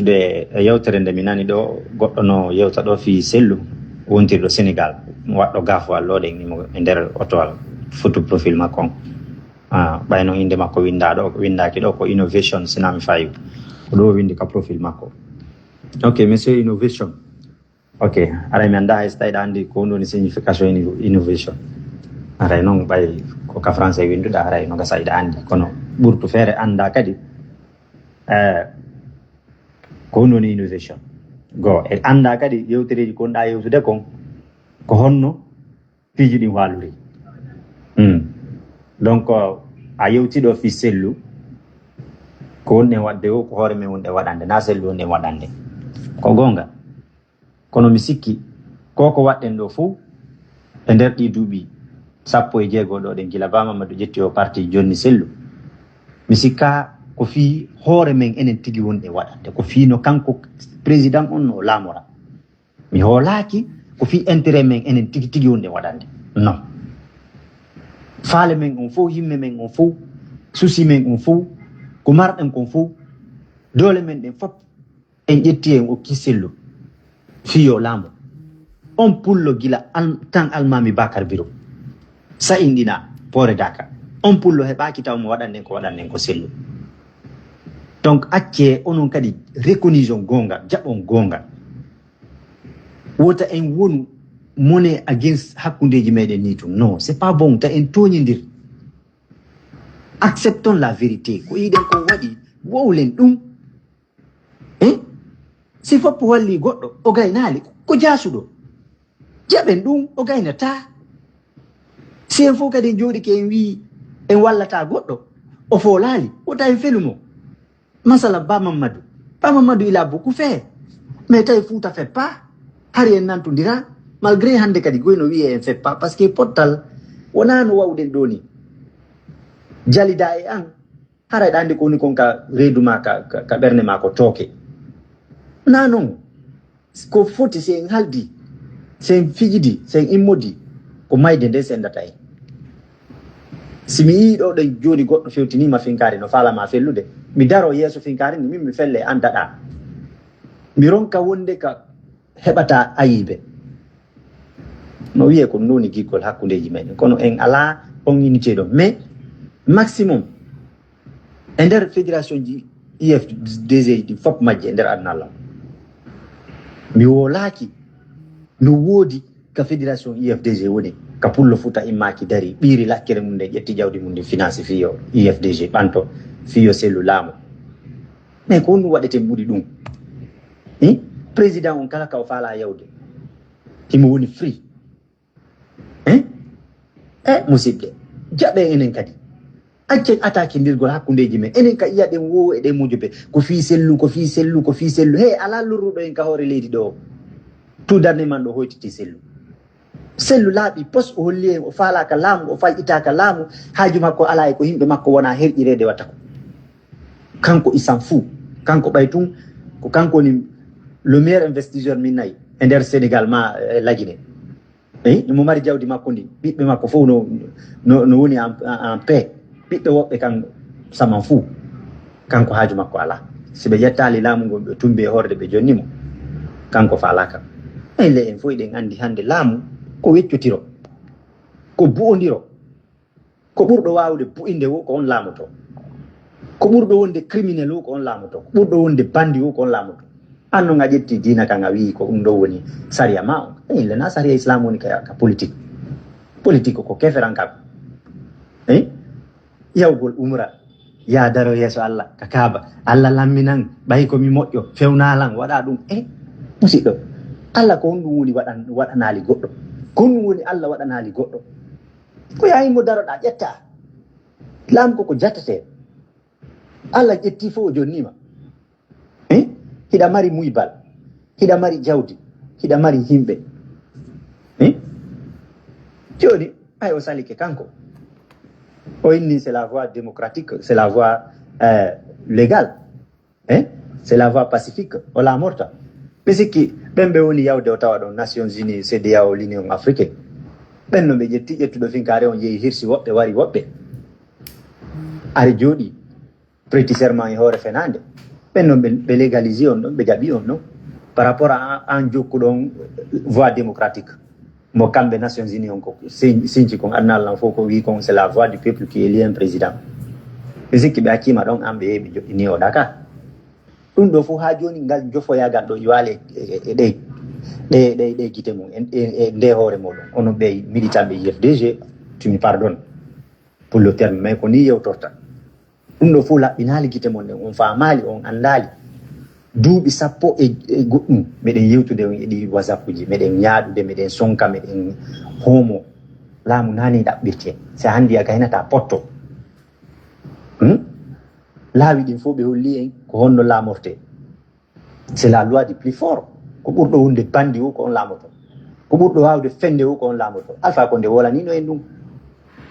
de yewtere nde mi nani ɗo goɗɗo no yewta ɗo fi sellu wontirɗo Sénégal waɗɗo gafowal ɗo ɗen e nder otowal photo profil makko on ɓayno inde makko windaki ɗo ko innovation sinami fayi ko ɗo windi ka profil makko. Ok, monsieur innovation. Ok, aray mi anda hay so tawiɗa andi ko woni signification innovation. Aray noon ɓay ko ka français winduɗa aray no gasa iɗa andi kono ɓurtu feere anda kadi ko woni innovation go e anda kadi yewtereji gonɗa yewtude kon ko honno piiji ɗin waluri. Donc a yewtiɗo fi sellu ko wonɗen wadde o ko hoore men wonɗe waɗande na sellu wonɗen waɗande ko gonga. Kono mi sikki ko waɗɗen ɗo fuu e nder ɗi duuɓi 16 ɗo ɗen gila Ba Mamadou ƴetti o parti jonni sellu mi sikka ko fi hoore men enen tigi wonɗe waɗande ko fi no kanko président on no laamora mi hoolaki ko fi intérêt men enen tigi wonɗe waɗande non faale men on fof yimɓe men on fof souci men on fof ko marɗen kon fof doole men ɗen fof en ƴetti en okki sellu fiyo laamu on pullo gila tan almami Bakar Biro sa indina poore Daka on pullo heɓaki taw mo waɗanɗen ko sellu. Donc acce onon kadi recognition gonga jaɓon gonga wota en wonu monnaie against hakkundeji meɗen ni tum non c'est pas bon ta en toñidir acceptons la vérité ko yiɗen ko waɗi wowlen ɗum si foppo walli goɗɗo o gaynali ko jasuɗo jaɓen ɗum o gaynata si en fof kadi en jooɗike en wi en wallata goɗɗo o foolali wota en felumo. Masala Ba Mamadou il a beaucoup fait mais tawi Fouta fait pas hari en nantodira malgré hande kadi goyno wiye en fait pas parce que pottal wona no wawɗen ɗo ni jalida e an haray ɗa andi ko woni kon ka reedu ma ka ɓernde ma ko tooke na noon ko foti si en haldi si en fijidi si en immodi ko mayde nde sendata en. Si mi yii ɗo ɗo joni goɗɗo fewtinima finkare no falama fellude mi daro yeeso finkare ni min mi felle andaɗa mi ronka wonde ka heɓata ayiɓe no wiye ko noni giggol hakkudeji meɗen kono en ala on unité ɗo mais maximum e nder fédération ji IFDG ɗi fop majje e nder adnallah mi wolaki no woodi ka fédération IFDG woni ka pullo Fouta immaki dari ɓiiri lakkere mum nde ƴetti jawdi mum ndi finance fiyo IFDG ɓanto fiyo sellu laamu mais ko honɗum waɗete ɓuri ɗum président on kala ka o faala yawde himo woni free musidɓe jaɓe enen kadi accen attaque ndirgol hakkundeji men enen ka iya ɗen wowo e ɗen mujoɓe ko fi sellu hey ala lurruɗo en ka hoore leydi ɗo tout darde man ɗo hoytiti sellu laaɓi poste o holli en o faalaka laamu o falƴitaka laamu haaju makko ala e ko yimɓe makko wona herƴirede watta ko kanko isan fou kanko ɓay tun ko kanko woni le meilleur investisseur min nayi e nder Sénégal ma lagine mo mari jawdi makko ndi ɓiɓɓe makko fof no woni en paix ɓiɓɓe woɓɓe kan saman fou kanko haaju makko ala si ɓe ƴettali laamu ngol ɓe tumbi e horde ɓe jonnimo kanko faalaka le en fof eɗen andi hande laamu ko weccotiro ko bu'ondiro ko ɓurɗo wawde bu'inde wo ko on laamoto ko ɓurɗo wonde criminel wo ko on laamoto ko ɓurɗo wonde bandi wo ko on laamoto an noon a ƴetti dina kan a wi ko ɗum ɗo woni saria ma on lena saria islam woni ka politique ko keferan kam yawgol umra ya daro yeeso Allah ka kaaba Allah lamminan ɓayi komi moƴƴo fewnalan waɗa ɗum musidɗo Allah ko honɗum woni waɗanali goɗɗo ko honɗum woni Allah waɗanali goɗɗo ko yayimo daroɗa ƴetta laamu koko jattete Allah ƴetti fof o jonnima hiɗa mari muybal hiɗa mari jawdi hiɗa mari himɓe joni ay o salike kanko o inni c'est la voie démocratique c'est la voie légale c'est la voie pacifique o laamorta ɓe sikki ɓen ɓe woni yawde o tawa ɗon Nations Unies CEDEAO l'Union africaine ɓen no ɓe ƴetti ƴettuɗo finkare on yeehi hirsi woɓɓe wari woɓɓe ari jooɗi prêti serment e hoore fenande non be légaliser on be jabi on non par rapport à un jokku don voie démocratique mo kambe Nations Unies on ko sinci ko annal lan foko wi ko c'est la voix du peuple qui élit un président musique be akima don ambe be jodini o daka dum do fu ha joni ngal jofo ya gaddo yiwale de gite mum de hore modon ono be militant be IFDG tu me pardonnes pour le terme mais ko ni yewtorta dum do fu labbinali gite mon on faamali on andali duubi sappo e goddum meden yewtude on edi wasapuji meden nyaadude meden sonka meden homo laamu nani dabbirte se handi aga hinata potto laawi din fu be holli en ko honno laamorte c'est la loi du plus fort ko burdo hunde bandi o ko on laamoto ko burdo waawde fende o ko on laamoto alfa ko nde wola ni no en dum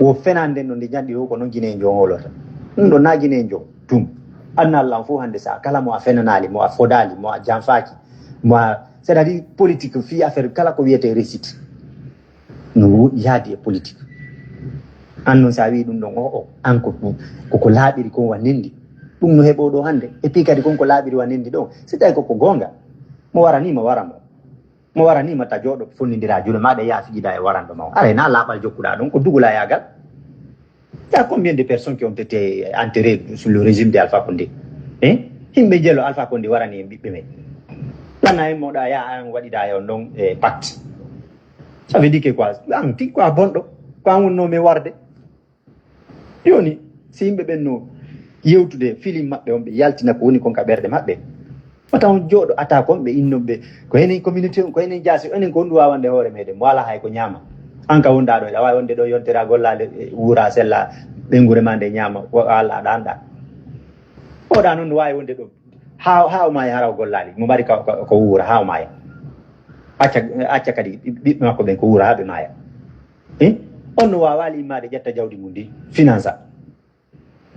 o fenande no de jandi o ko non gine njo holota dum do na gine njo tum anna Allah fu hande sa kala mo afenanali mo afodali mo janfaki mo c'est-à-dire politique fi affaire kala ko wiete récite no yaadi e politique annon sa wi dum don o anko ko laabiri ko wanindi dum no hebo do hande e pi kadi ko laabiri wanindi do c'est tay ko gonga mo warani mo waramo mo warani mata jodo fonnindira julo ma de ya fijida e warando ma are na laabal jokkuda don ko dugula yagal. Il y a combien de personnes qui ont été enterrées sous le régime d'Alpha Condé? Himbe jelo Alpha Condé warani bibbe men. Lana e moda ya an wadi da yo non pacte. Ça veut dire que quoi? An ti quoi bondo, quoi wonno me warde. Yoni si himbe benno yewtude film mabbe on be yaltina ko woni kon ka berde mabbe. Mata on jodo ata kon be innobe ko enen community ko enen jasi enen ko ndu wawande hore meden wala hay ko nyama. Anka wonda do la way wonde do yontera gollade wura sella bengure mande nyama wala danda o da non way wonde do how may haraw gollali mo bari ko wura how may acca kadi bibbe makko ben ko wura habe maya on wawali made jetta jawdi mundi finance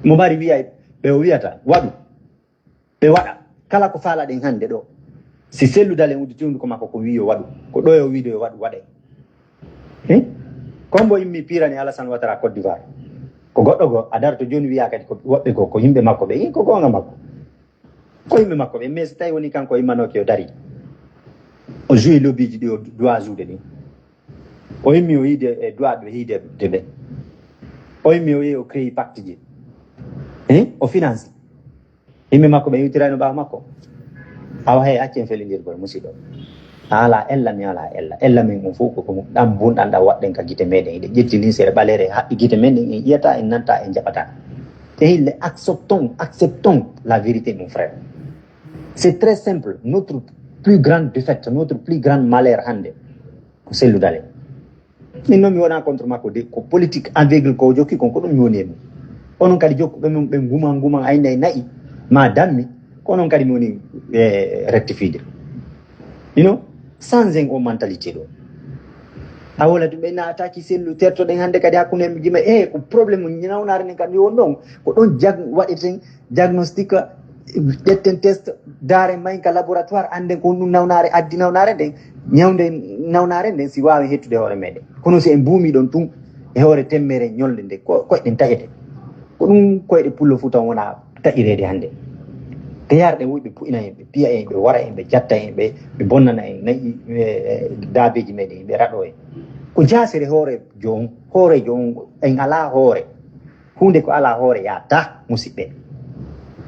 mo bari wi'ay be wi'ata wadu be wada kala ko faala den hande do si selludale wudi tundu ko makko ko wiyo wadu ko do yo wido wadu wade kombo yimmi pirani Alassane Ouattara Côte d'Ivoire ko goddo go adarto joni wiya kadi ko wobbe ko yimbe makko be ko gonga makko ko yimbe makko be mais tay woni kanko imano ke o dari o joue lobiji di o doit jouer ni o yimmi o yide e doit do hide de o yimmi o créer pacte ji o finance yimbe makko be yutirano ba makko awa hay accen felindir gol musido ala ella mi ala ella min on fu ko dam bundan da wadden ka gite meden ide jettini sere balere habbi gite meden en yata en nanta en jabata te il acceptons la vérité mon frère c'est très simple notre plus grande défaite notre plus grand malheur hande ko sellu dale min non mi wona contre makko de ko politique aveugle ko jokki kon ko dum yonemi onon kadi jokku be nguma ay nay ma dammi ko non kadi mi woni rectifier you know sans en mentalité do awala dum na attaque sellu terto den hande kadi hakune mi gima ko problème ni nawnare ni kadi won don ko don wadeten diagnostic detten test dare may ka laboratoire ande ko dum nawnare addi nawnare den nyawde nawnare den si wawi hettude hore mede kono si en buumi don tum e hore temmere nyolde de ko den tagete ko dum koyde pullo futa wona tairede hande te yarde wuybe puina en be piya en be wara en be jatta en be bonnana en nayi daabeji meden be rado en ko jasere hore jon en ala hore hunde ko ala hore ya ta musibbe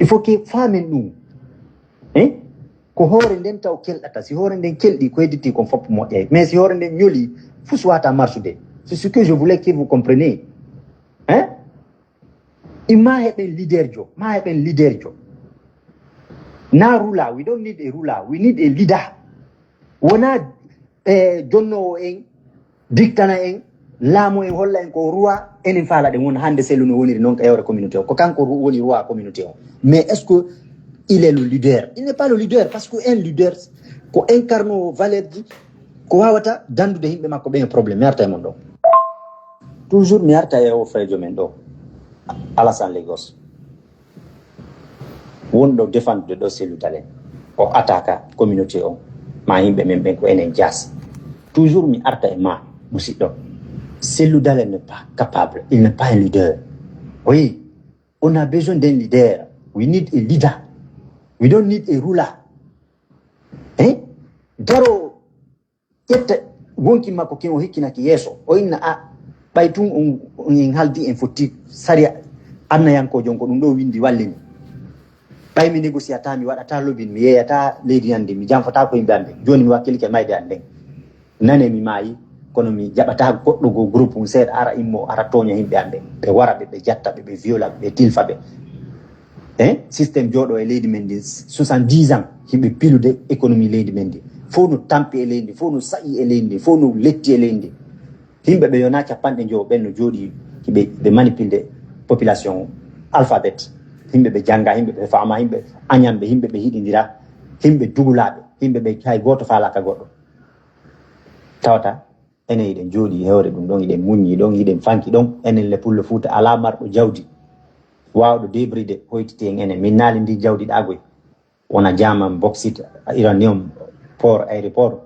il faut que famen dum ko hore den taw keldata si hore den keldi ko editi ko fop mo mais si hore den nyoli fuswata marsude c'est ce que je voulais que vous compreniez ima heben leader jo na ruler, we don't need a ruler, we need a leader. Wona jonno en dictana en lamo en holla en ko roi enen faala de won hande seluno woni non kayore communauté ko kanko woni roi communauté mais est-ce que il est le leader? Il n'est pas le leader parce que un leader ko incarno valeur ji ko wawata dandude himbe makko be problème yarta e mon do toujours mi yarta e o frejo men do Alassane Lagos wondo défendre do selu dalen ko attaque communauté on ma himbe men ben ko enen jas toujours mi arta e ma musiddo selu dalen n'est pas capable, il n'est pas un leader. Oui, on a besoin d'un leader, we need a leader. We don't need a ruler. Daro yetta wonki makko ken o hikkina ki yeso o inna a baytun on haldi en fotti sari anna yanko jonko dum do windi wallini bay mi négociata mi wadata lobin mi yeyata leydi yande mi jamfata ko yimbe ande joni mi wakkili ke mayde ande nane mi maayi kono mi jabata goddo go groupe on seed ara immo ara tonya yimbe ande be wara be jatta be viola be tilfa be système jodo e leydi men di 70 ans himbe pilude économie leydi men di fo no tampi e leydi fo no sa'i e leydi fo no letti e leydi himbe be yona capande jo benno jodi be manipulde population alphabet himbe be janga himbe be faama himbe anyambe himbe be hidindira himbe dugulabe himbe be hay goto faala ka goddo tawata enen iden jodi hewre dum don iden munyi don iden fanki don enen le pulle fuuta ala mardo jawdi wawdo débride hoytiti enen min naali ndi jawdi dagoy wona jama bauxite uranium port aéroport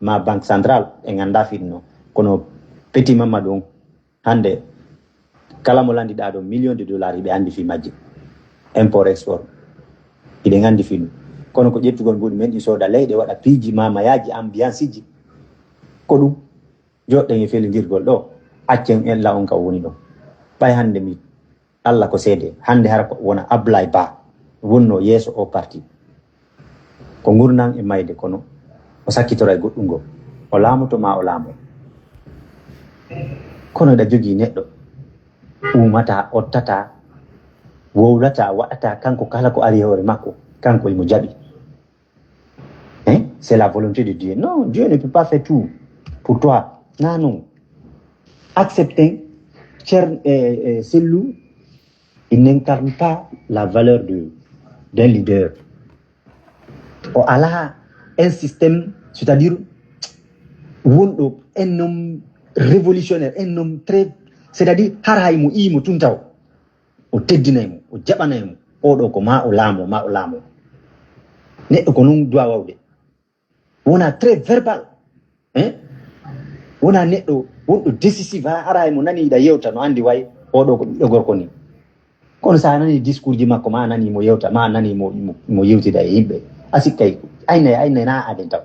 ma banque centrale e ganda fitno kono petit mamadou hande kala mo landi da do million de dollars be andi fi majji import export ide gandi finu kono ko jettugol bodi men di soda leyde wada piiji mama yaaji ambiance ji ko dum jodde e felindirgol do accen en la on ka woni do bay hande mi Allah ko seede hande har ko wona ablay ba wonno yeso o parti ko ngurnan e mayde kono o sakkitora e goddungo o laamoto ma o laamo kono da jogi neddo umata ottata wowlata wadata kanko kala ko ari hore makko kanko mo jabi c'est la volonté de Dieu. Non, Dieu ne peut pas faire tout pour toi. Non. Accepter celui il n'incarne pas la valeur d'un leader. Allah un système, c'est-à-dire un homme révolutionnaire, un homme très, c'est-à-dire haraymu imu tuntaw o teddinaymu o jabanaymu odo ko ma o laamo neddo ko non doa wawde wona très verbal wona neddo wondo décisif haraymu nani da yewta no andi way odo ko biddo gorko ni kono sa nani discours ji makko ma nani mo yewta ma nani mo yewtida e yimbe asikay ayna na aden taw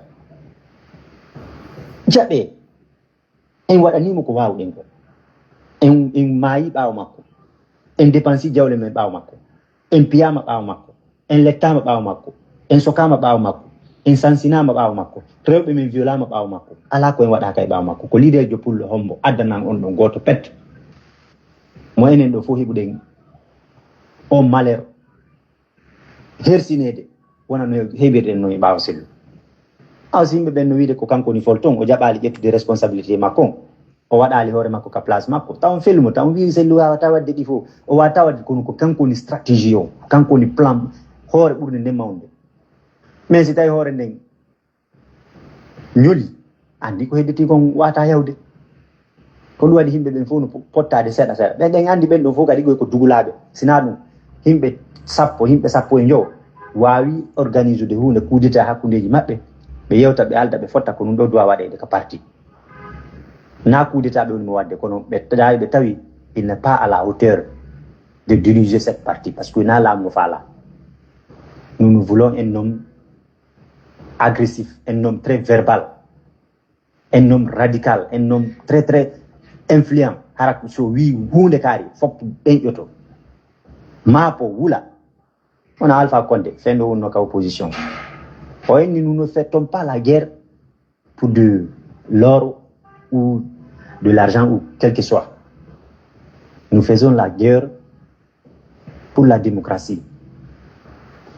jabe en wadani mo ko wawden ko en maayi baaw makko en dépensi jawle men baaw makko en piyama baaw makko en lettama baaw makko en sokama baaw makko en sansinama baaw makko rewbe men violama baaw makko ala ko en wada kay baaw makko ko leader jo pullo hombo addanan on don goto pet mo enen do fo hebuden o malheur hersinede wona no hebirden no baaw selu awsimbe ben no wiide ko kanko ni folton o jabali jettude responsabilité makko o wadali hore makko ka place makko taw filmu taw wi selu wata wadde di fo o wata wadde kono ko kanko ni stratégie o kanko ni plan hore burde ne mawnde mais si tay hore nden nyoli andi ko hedditi kon wata yawde ko dum wadi himbe ben fo no pottade seda be den andi ben do fo kadi ko dugulabe sina dum himbe sappo e njow wawi organiser de hunde kudita hakkundeji mabbe be yewta be alda be fotta ko dum do doa wadede ka parti na kudita be mo wadde kono be tawi il n'est pas à la hauteur de diriger cette partie parce que na la mo fala nous voulons un homme agressif, un homme très verbal, un homme radical, un homme très très influent. Haraku so wi hunde kari fop ben yoto mapo wula on a Alpha Condé fendo on ka opposition nous ne faisons pas la guerre pour de l'or ou de l'argent ou quel que soit. Nous faisons la guerre pour la démocratie.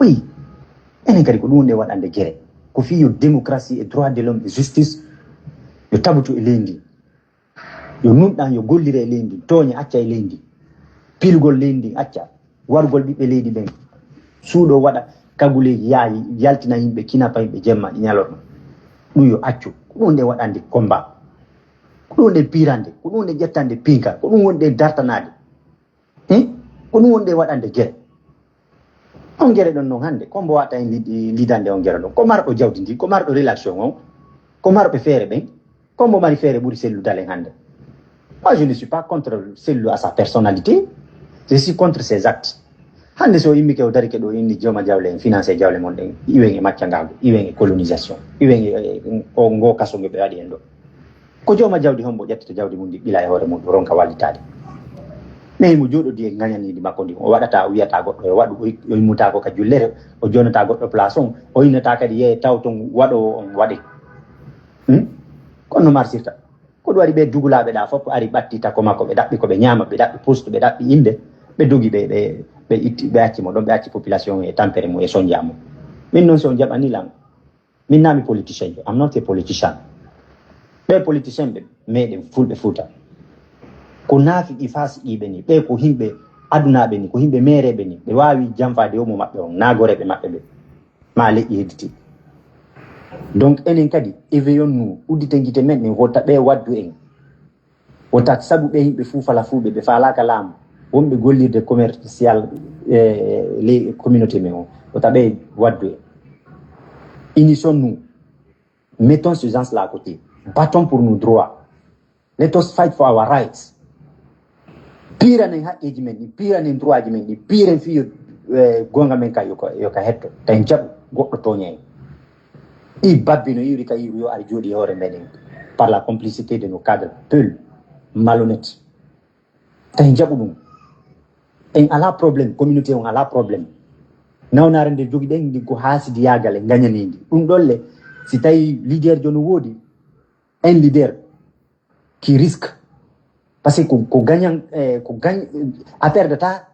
Oui, enen kadi ko dum ne wadande guerre ko fi yo démocratie et droit de l'homme et justice yo tabutu e lendi yo numdan yo gollire e lendi tonya acca e lendi pilgol lendi acca wargol bibbe leydi ben suudo wada kaguleji yaayi yaltina yimbe kina pay be jemma di nyalorno dum yo accu ko dum ne wadande combat ko dum ne pirande ko dum ne jettande pinka ko dum wonde dartanade ko dum wonde wadande guerre on gere don non hande ko mbo wata en lidande on gere don ko mardo jawdi ndi ko mardo relation on ko marbe fere ben ko mbo mari fere buri sellu dalen hande. Moi je ne suis pas contre celui à sa personnalité, je suis contre ses actes hande so yimɓe kew dari ke ɗo inni joma jawle en financé jawle mon ɗen iwen e maccangago iwen e colonisation iwen o ngo kasoge ɓe waɗi en ɗo ko joma jawdi hombo ƴettata jawdi mum ndi ɓila e hoore muɗum ronka wallitade mais mo jooɗodi e gañanidi makko ndi o waɗata o wiyata goɗɗo o waɗu o yimmutako ka jullere o jonata goɗɗo place on o innata kadi yeeye taw ton waɗo on waɗi kono no marsirta ko ɗum waɗi ɓe dugulaɓe ɗa fof ari ɓatti takko makko ɓe ɗaɓɓi koɓe ñaama ɓe ɗaɓɓi poste ɓe ɗaɓɓi inde ɓe dogi ɓe itti ɓe accimo ɗon ɓe acci population e tampere mum e sonjamo min noon so jaɓanilam min nami politicien jo am not a politician ɓe politicien ɓe meɗen fulɓe Fuuta ko naafi ɗi faasi ɗiɓe ni ɓe ko himɓe adunaɓe ni ko himɓe mereɓe ni ɓe wawi jamfade yomo maɓɓe on nagoreɓe maɓɓe ɓe ma leƴƴi hedditi donc enen kadi éveillon nous uddite guite men en wotta ɓe waddu en wotat sabu ɓe yimɓe fuu fala fuuɓe ɓe falaka laamu wonɓe gollirde commercial les communautés men o wota ɓe waddu en unissons nous mettons ces gens là à côté battons pour nos droits let us fight for our rights piranen haqqeji men ɗi piranen droit ji men ɗi piren fiyo gonga men ka yoka hetto tawi jaɓu goɗɗo toña en i babbi no yiwri ka yiwri yo ari jooɗi e hoore meɗen par la complicité de nos cadres peul malhonnête tawi jaɓu ɗum en ala probléme communauté on ala probléme nawnare nde jogi ɗen ndi ko haasidi yagal e gañanidi ɗum ɗolle si tawi leader jo no woodi un leader qui risque parce que ko gagnant a perdata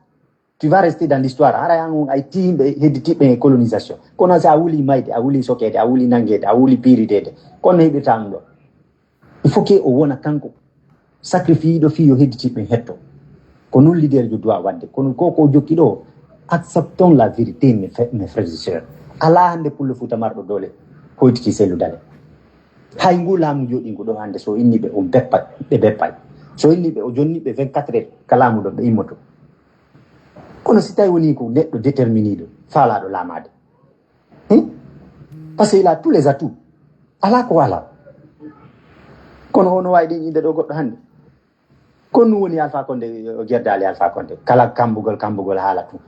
tu vas rester dans l'histoire ara yan ay timɓe hedditiɓe e colonisation kono si a wuli mayde a wuli sokede a wuli nangede a wuli piridede kono heɓirta ɗum ɗo il faut que o wona kanko sacrifie ɗo fiyo hedditiɓe hetto ko non leader jo doit wadde kono ko jokki ɗo acceptons la vérité mes frères et sœurs ala hande pullo Fuuta marɗo dole hoytiki selludale hay ngu laamu joɗingo ɗo hande so inniɓe o beppa ɓe beppay so inniɓe o jonniɓe 24 heures ka laamu ɗon ɓe immoto kono si tawi woni ko neɗɗo déterminiɗo faalaɗo laamade par ce que il a tous les atouts ala ko wala kono hono wawi ɗen inde ɗo goɗɗo hande kono woni Alpha Condé gerdali Alpha Condé kala kambugol haala tum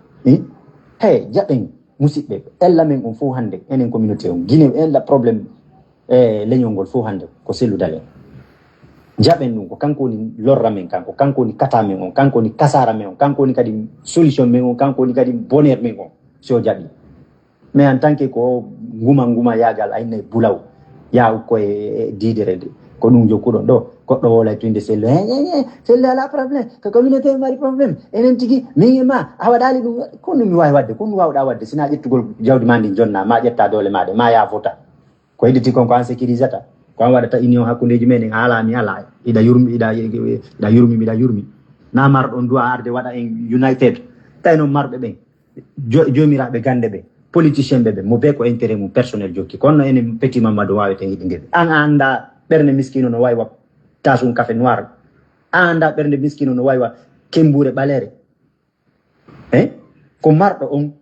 hey jaɓen musidɓe ella men on fof hande enen communauté on guine ella probléme leñol ngol fof hande ko selludal en jaɓen ɗum ko kanko woni lorra men kanko woni kata men on kanko woni kasara men on kanko woni kadi solution men on kanko woni kadi bonheur men on so jaɓi mais en tant que ko nguma yagal aynayi bulaw yaw koye didere de ko ɗum jokkuɗon ɗo goɗɗo wolay tuinde sello sello ala probléme ko communauté mari probléme enen tigui min e ma a waɗali ɗum kono mi wawi wadde kono wawɗa wadde sina ƴettugol jawdi ma ndi jonna ma ƴetta dole maɗe ma ya fota ko hedditi kon ko an sécurisata ko an waɗata union hakkudeji meɗen a ala mi ala iɗa yurmi na marɗon duwa arde waɗa en united tawi noon marɓe ɓen jomiraɓe gande ɓe politicien ɓe mo be ko intérêt mum personnel jokki kono enen petit mamadou wawete yiɗiguel an a anda ɓernde miskino no wawi wa tasum café noir a anda ɓernde miskino no wawi wa kembure ɓalere ko marɗo on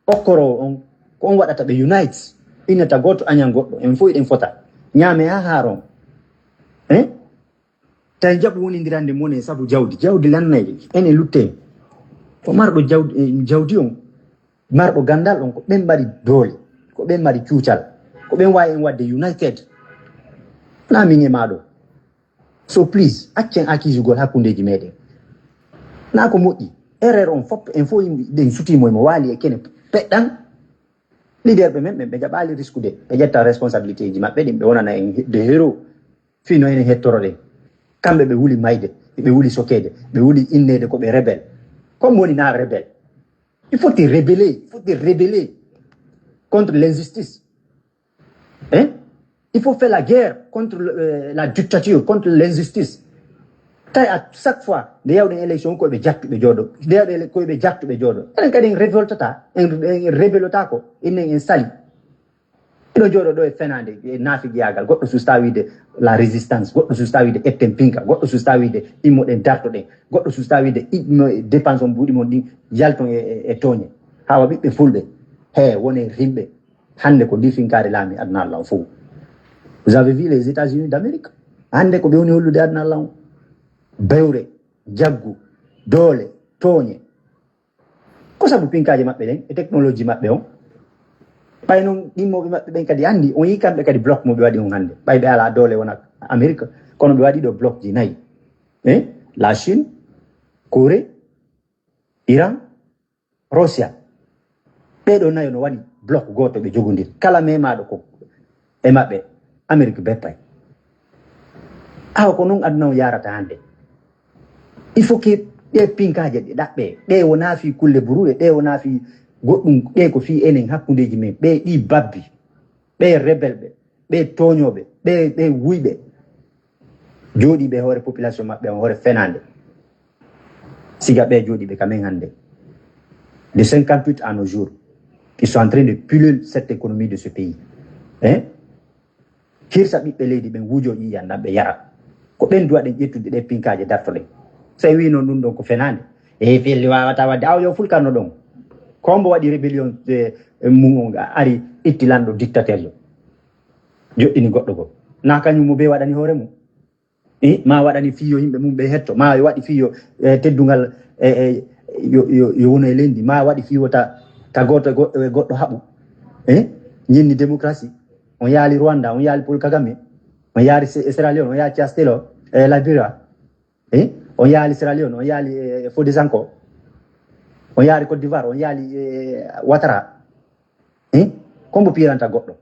okkorowo on ko on waɗata ɓe unite innata goto añan goɗɗo en fof eɗen fota ñaame ha haaron tawi jaɓu wonidirande mone saabu jawdi lannayde ene lutte ko marɗo jawdi on marɗo gandal on ko ɓen mbaɗi doole ko ɓen mbaɗi cuucal ko ɓen wawi en wadde united na min e maɗo so please accen accusugol hakkudeji meɗen na ko moƴƴi erreur on fop en fof ɗen sutimo emo waali e kene peɗɗan leader ɓe men ɓe jaɓali risque de ɓe ƴetta responsabilité ji maɓɓe ɗin ɓe wonana en de héros fino enen hettoroɗen kamɓe ɓe wuli mayde ɓe wuli sokede ɓe wuli innede ko ɓe rebelle comme woni na rebelle il faut te rebeller contre l'injustice il faut faire la guerre contre la dictature contre l'injustice tawi à chaque fois nde yawɗen élection koyeɓe jattuɓe jooɗo nde yawɗen koyeɓe jattuɓe jooɗo enen kadi en révoltata en rebellota ko innen en sali eɗo jooɗo ɗo e fenade e naafigiyagal goɗɗo susta wiide la résistance goɗɗo susta wiide etten pinka goɗɗo susta wiide immoɗen dartoɗen goɗɗo susta wiide dépense on mbuɗi mon ɗin yalton e tooñe hawa ɓiɓɓe fulɓe wone rimɓe hande ko ndifinkare laami aduna Allah o fof vous avez vu les États-Unis d'Amérique hande ko ɓe woni hollude aduna Allah o bewre jaggu doole tooñe sabu pinkaji mabbe den e technology mabbe on bay non dimmobe mabbe ben kadi andi on yi kambe kadi block mo be wadi on hande bay be ala dole wona America kono be wadi do block ji nayi la Chine Corée Iran Russia be do nayo no wadi block goto be jogondir kala mema do ko e mabbe America be pay aw ko non adna yarata hande il faut que de pinkaje de dabbe de wona fi kulle burude de wona fi goddum de ko fi enen hakkundeji men be di babbi be rebelbe be toñobe be wuybe jodi be hore population mabbe on hore fenande siga be jodi be kamen hande de 58 à nos jours ils sont en train de piller cette économie de ce pays hirsa bibbe leydi ben wujo yi yanda be yara ko ben duwa den jettude de pinkaje dartode say wi non dum don ko fenande e felli wawata wadde aw yo fulkano don kombo wadi rébellion mu ari ittilando dictateur yo joddini goddo go na kanyum mo be wadani hore mu ma wadani fiyo yimbe mum be hetto ma wadi fiyo teddungal yo wono e lendi ma wadi fiyo ta goddo habu nyinni démocratie on yaali Rwanda on yaali Paul Kagame on yaali Sierra Leone on yaali Chastelo Liberia on yaali Sierra Leone on yaali Fodé Sanko on yaali Côte d'Ivoire on yaali Ouattara kombo piranta goddo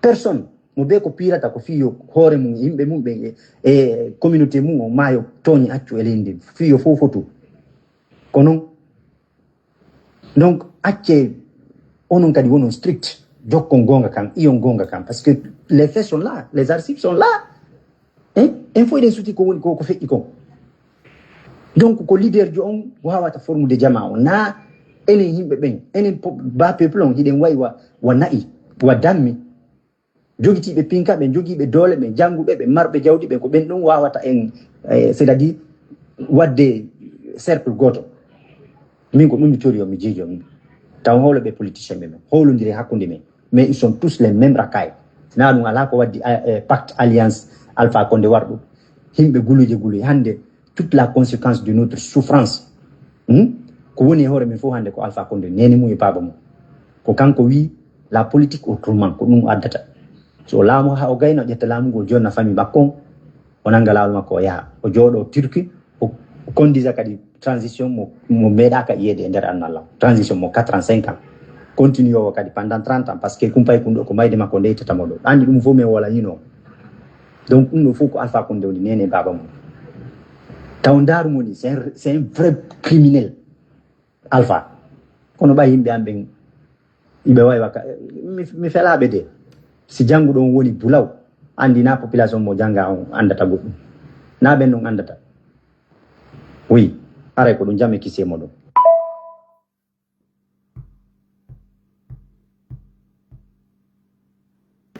personne mo be ko pirata ko fiyo hore mum yimbe mum be e communauté mum o mayo toni accu e lendi fiyo fofotu kono donc acce onon kadi wonon strict jokko gonga kam ion gonga kam parce que les faits sont là les archives sont là il faut des soutis ko woni ko fekki ko donc ko leader jo on wawata formude jama on na enen yimbe ben enen ba peuple on hiden waywa wa na'i wa dammi jogitibe pinka be jogibe dole be jangube be marbe jawdi be ko ben dum wawata en c'est-à-dire wadde cercle goto min ko dum tori o mi jijo mi taw holo be politicien be holondiri hakkunde men mais ils sont tous les mêmes racailles na dum ala ko waddi pacte alliance Alpha Condé wardo himbe guluje hande toute la conséquence de notre souffrance ko woni hore men fo hande ko Alpha Condé neni mu e baba mo ko kanko wi la politique autrement ko dum addata so laamu ha o gayno jetta laamu go jonna fami bakkon onanga lawol makko ya o jodo Turquie o kondisa kadi transition mo meda ka yede nder annalla transition mo 85 ans continue o kadi pendant 30 ans parce que kumpay kundo ko mayde makko deytata mo do andi dum fo me wala yino donc dum fo ko Alpha Condé woni nene baba mo taw ndaru moni c'est un vrai criminel Alpha kono ba yimbe ambe ibe way waka mi felabe de si jangu don woni bulaw andi na population mo janga on andata goddum na ben non andata oui are ko dum jamme kisse mo do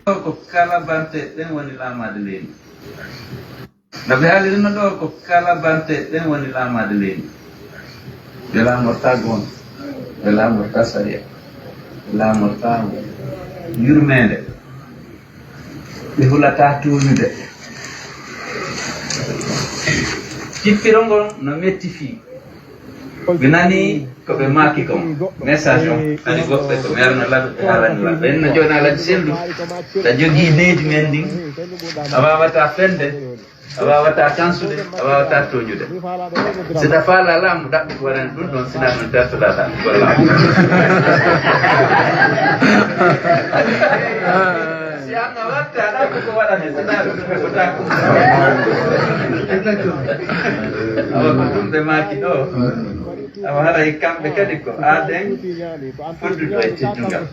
ko kala bante den woni lamade leni nabi haali no do ko kala bante den woni lamade leni dela morta gon dela morta saria dela morta yurmende be hulata tuunude cippirongol no metti fi ɓe nani ko ɓe maaki kom message o ani goɓɓe ko merno laɓe haalani laɓe en no joni aladi seldu ta jogii leydi men ndin a wawata fende a wawata tansude a wawata toñude sida faala laamu ɗaɓɓi ko waɗani ɗum ɗon sina ɗum tertoɗata golla si anga watta ɗaɓɓi ko waɗani sina ɗum heɓota ko awa ko ɗum ɓe maaki ɗo awa haɗa e kamɓe kadi ko aaden fodduɗo e teddungal